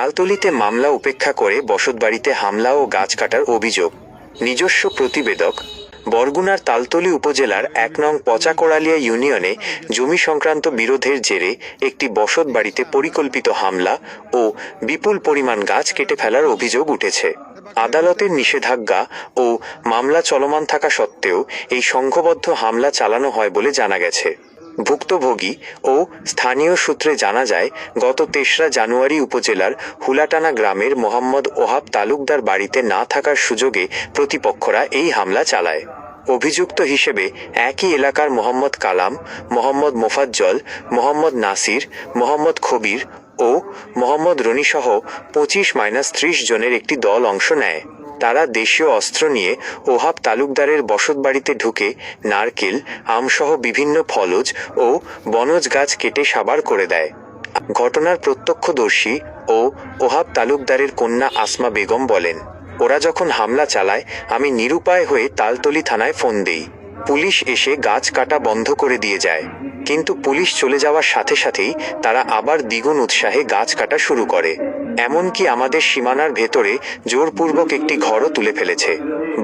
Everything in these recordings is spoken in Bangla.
তালতলিতে মামলা উপেক্ষা করে বসতবাড়িতে হামলা ও গাছ কাটার অভিযোগ। নিজস্ব প্রতিবেদক। বরগুনার তালতলি উপজেলার ১ নং পচাকোড়ালিয়া ইউনিয়নে জমি সংক্রান্ত বিরোধের জেরে একটি বসতবাড়িতে পরিকল্পিত হামলা ও বিপুল পরিমাণ গাছ কেটে ফেলার অভিযোগ উঠেছে। আদালতের নিষেধাজ্ঞা ও মামলা চলমান থাকা সত্ত্বেও এই সংঘবদ্ধ হামলা চালানো হয় বলে জানা গেছে। ভুক্তভোগী ও স্থানীয় সূত্রে জানা যায়, গত ৩রা জানুয়ারি উপজেলার হুলাটানা গ্রামের মোহাম্মদ ওহাব তালুকদার বাড়িতে না থাকার সুযোগে প্রতিপক্ষরা এই হামলা চালায়। অভিযুক্ত হিসেবে একই এলাকার মোহাম্মদ কালাম, মোহাম্মদ মোফাজ্জল, মোহাম্মদ নাসির, মোহাম্মদ খবির ও মোহাম্মদ রনিসহ ২৫-৩০ জনের একটি দল অংশ নেয়। তারা দেশীয় অস্ত্র নিয়ে ওহাব তালুকদারের বসতবাড়িতে ঢুকে নারকেল, আমসহ বিভিন্ন ফলজ ও বনজ গাছ কেটে সাবার করে দেয়। ঘটনার প্রত্যক্ষদর্শী ও ওহাব তালুকদারের কন্যা আসমা বেগম বলেন, ওরা যখন হামলা চালায় আমি নিরুপায় হয়ে তালতলি থানায় ফোন দেই। পুলিশ এসে গাছ কাটা বন্ধ করে দিয়ে যায়, কিন্তু পুলিশ চলে যাওয়ার সাথে সাথেই তারা আবার দ্বিগুণ উৎসাহে গাছ কাটা শুরু করে। এমনকি আমাদের সীমানার ভেতরে জোরপূর্বক একটি ঘরও তুলে ফেলেছে।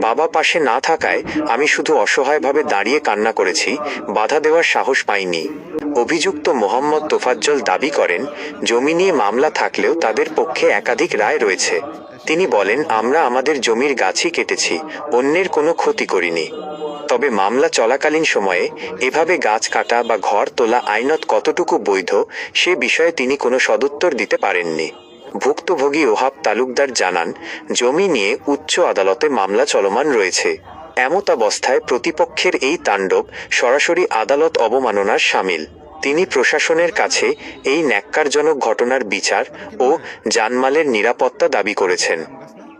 বাবা পাশে না থাকায় আমি শুধু অসহায়ভাবে দাঁড়িয়ে কান্না করেছি, বাধা দেওয়ার সাহস পাইনি। অভিযুক্ত মোহাম্মদ তোফাজ্জল দাবি করেন, জমি নিয়ে মামলা থাকলেও তাদের পক্ষে একাধিক রায় রয়েছে। তিনি বলেন, আমরা আমাদের জমির গাছই কেটেছি, অন্যের কোনো ক্ষতি করিনি। তবে মামলা চলাকালীন সময়ে এভাবে গাছ কাটা বা ঘর তোলা আইনত কতটুকু বৈধ সে বিষয়ে তিনি কোনো সদুত্তর দিতে পারেননি। ভুক্তভোগী ওহাব তালুকদার জানান, জমি নিয়ে উচ্চ আদালতে মামলা চলমান রয়েছে। এমতাবস্থায় প্রতিপক্ষের এই তাণ্ডব সরাসরি আদালত অবমাননার শামিল। তিনি প্রশাসনের কাছে এই ন্যাক্কারজনক ঘটনার বিচার ও জানমালের নিরাপত্তা দাবি করেছেন।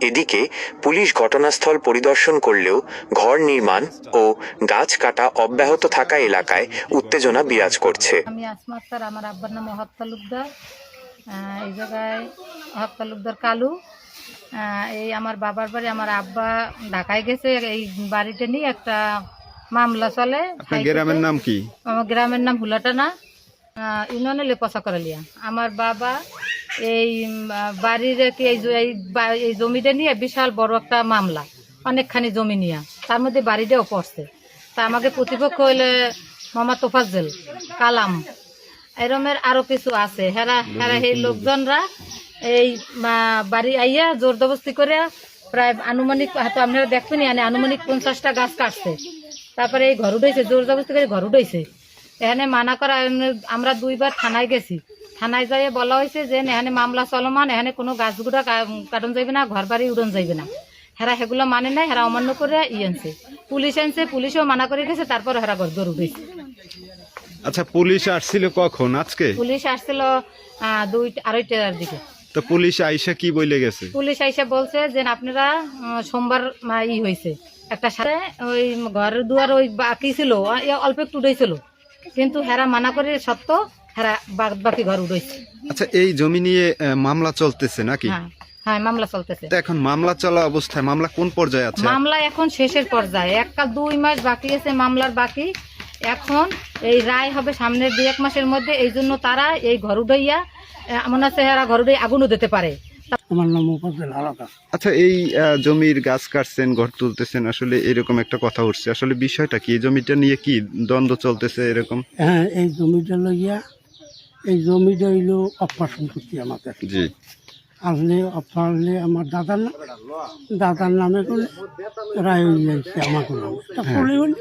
এদিকে পুলিশ ঘটনাস্থল পরিদর্শন করলেও ঘর নির্মাণ ও গাছ কাটা অব্যাহত থাকা এলাকায় উত্তেজনা বিরাজ করছে। আমি আসমা আক্তার, আমার আব্বার নাম ওহাব তালুকদার। এই জায়গায় ওহাব তালুকদার কালু। এই আমার বাবার বাড়ি, আমার আব্বা ঢাকায় গেছে, এই বাড়িটা নিয়ে একটা মামলা চলে। গ্রামের নাম কি? আমার গ্রামের নাম হুলাটানা, ইউনিয়নে পচাকোড়ালিয়া। আমার বাবা এই বাড়ির এই জমিটা নিয়ে বিশাল বড় একটা মামলা, অনেকখানি জমি নিয়ে, তার মধ্যে বাড়িটাও পড়ছে। তা আমাকে প্রতিপক্ষ হইলে মোহাম্মদ তোফাজ্জল, কালাম, এরমের আরো কিছু আছে। হেরা এই লোকজনরা এই বাড়ি আইয়া জোর জবরদস্তি করে প্রায় আনুমানিক, হয়তো আপনারা দেখবেন, আনুমানিক 50টা গাছ কাটছে। তারপরে এই ঘর উঠেছে, জোর জবরদস্তি করে ঘর উঠেছে। এখানে মানা করা, আমরা 2বার থানায় গেছি। থানায় যাইয়ে বলা হয়েছে যে এখানে মামলা চলমান, এখানে কোনো গাছগুড়া কাটন যাইবে না, ঘর বাড়ি উড়ন যাইবে না। হেরা সেগুলো মানে নাই, হেরা অমান্য করে আনছে, পুলিশ আনছে, পুলিশও মানা করে গেছে। তারপর হেরা ঘর দৌড় উঠেছে। আচ্ছা, পুলিশ আসছিল কখন? আজকে পুলিশ আসছিল 2-2:30টার দিকে। তো পুলিশ আইসা কি বলে গেছে? পুলিশ আইসা বলছে যে আপনারা সোমবার হয়েছে একটা সাথে ওই ঘরের দুয়ার ওই বাকি ছিল, অল্প একটু উঠেছিল, কিন্তু হেরা মানা করে সত্য হেরা বাকি ঘর উঠেছে। আচ্ছা, এই জমি নিয়ে মামলা চলতেছে নাকি? হ্যাঁ, মামলা চলতেছে। এখন মামলা চলা অবস্থায় মামলা কোন পর্যায়ে আছে? মামলা এখন শেষের পর্যায়ে, 1-2 মাস বাকি আছে মামলার বাকি। এখন এই রায় হবে সামনের 2-1 মাসের মধ্যে। এই জন্য তারা এই ঘর উঠাইয়া এমন আছে হেরা ঘর উঠাই আগুনও দিতে পারে। আমার নাম মুফাজ্জল আলাদা। আচ্ছা, এই জমির গাছ কাটছেন, ঘর তুলতেছেন, আসলে এরকম একটা কথা উঠছে, আসলে বিষয়টা কি? এই জমিটা নিয়ে কি দ্বন্দ্ব চলতেছে এরকম? হ্যাঁ, এই জমিটা লইয়া, এই জমিটা হইল অপ্পা সম্পত্তি আমাদের। জি। আসলে অপ্পা হলে আমার দাদার নামে করে রায় হয়ে যাচ্ছে আমাকে নামে। তা চলে হল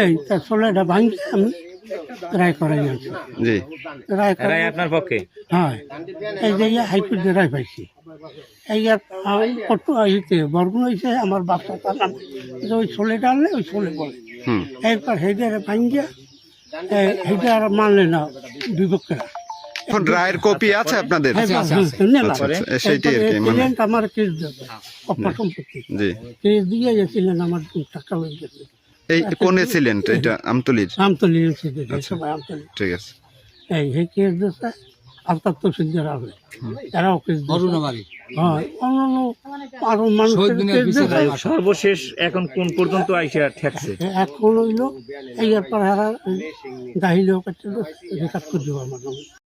এই তা চলে এটা ভাঙছে, আমি রায় করাই আছি। জি। রায় আপনার পক্ষে? হ্যাঁ, এই যে হাইকোর্টে রায় পাইছি। এই বরগুনা হয়েছে আমার বাচ্চা, তার নাম ওই ছোলেটা আনলে ওই ছোলে বলে। এরপর হেডে ভাঙিয়া হেডে আর মানলে না বিপক্ষেরা। এখন রায়ের কপি আছে আপনাদের? সেইটাই আর কি, আমার কেস দেবে অপ্পা সম্পত্তি। জি। কেস দিয়ে গেছিলেন, আমার টাকা হয়ে গেছে। এই কোনে ছিলেন? এটা আমতলির? আমতলির সবাই আমতলি। ঠিক আছে। এই কেস দিচ্ছে আলতাফ তহসিলদার আসবে, এরাও কেস দিচ্ছে। সর্বশেষ এখন কোন পর্যন্ত আইসা ঠেকছে? এখন হইলো এই গাহিলেও কাটতে রেখাত করে দেবো আমার।